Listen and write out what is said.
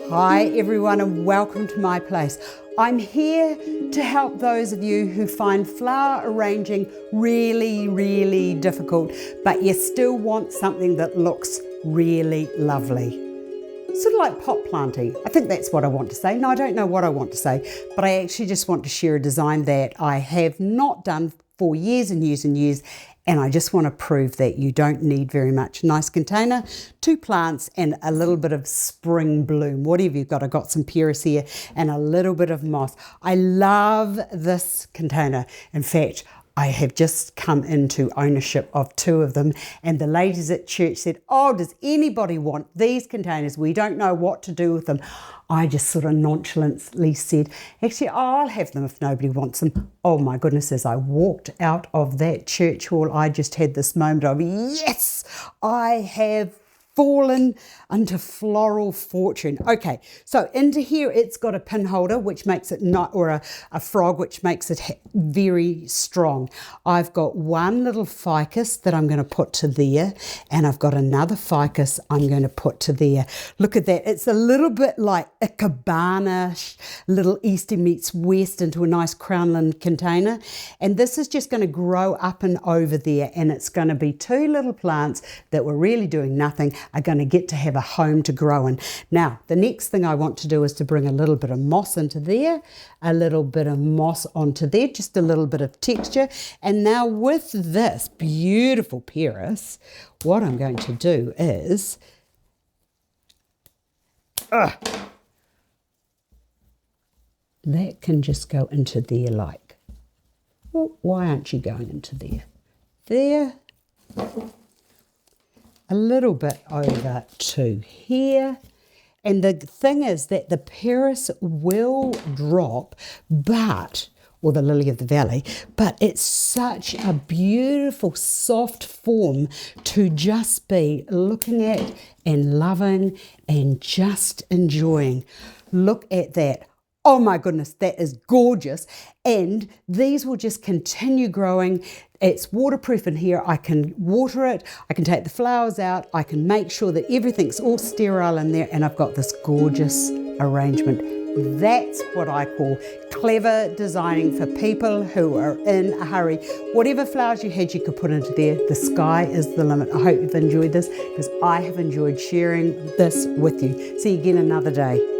Hi everyone and welcome to my place. I'm here to help those of you who find flower arranging really difficult, but you still want something that looks really lovely. Sort of like pot planting. I think that's what I want to say. No, I don't know what I want to say, but I actually just want to share a design that I have not done for years and years, and I just want to prove that you don't need very much. Nice container, 2 plants and a little bit of spring bloom, whatever you've got. I've got some Paris here and a little bit of moss. I love this container. In fact, I have just come into ownership of 2 of them, and the ladies at church said, oh, does anybody want these containers? We don't know what to do with them. I just sort of nonchalantly said, actually, I'll have them if nobody wants them. Oh my goodness, as I walked out of that church hall, I just had this moment of, yes, I have fallen into floral fortune. Okay, so into here it's got a pin holder which makes it not, or a frog which makes it very strong. I've got one little ficus that I'm going to put to there, and I've got another ficus I'm going to put to there. Look at that, it's a little bit like a cabana, little Easter meets West into a nice crownland container, and this is just going to grow up and over there, and it's going to be 2 little plants that were really doing nothing are going to get to have a home to grow in. Now, the next thing I want to do is to bring a little bit of moss into there, a little bit of moss onto there, just a little bit of texture. And now with this beautiful Paris, what I'm going to do is, that can just go into there like, well, why aren't you going into there? There. A little bit over to here. And the thing is that the Paris will drop, or the lily of the valley, but it's such a beautiful soft form to just be looking at and loving and just enjoying. Look at that. Oh my goodness, that is gorgeous. And these will just continue growing. It's waterproof in here. I can water it. I can take the flowers out. I can make sure that everything's all sterile in there. And I've got this gorgeous arrangement. That's what I call clever designing for people who are in a hurry. Whatever flowers you had, you could put into there. The sky is the limit. I hope you've enjoyed this, because I have enjoyed sharing this with you. See you again another day.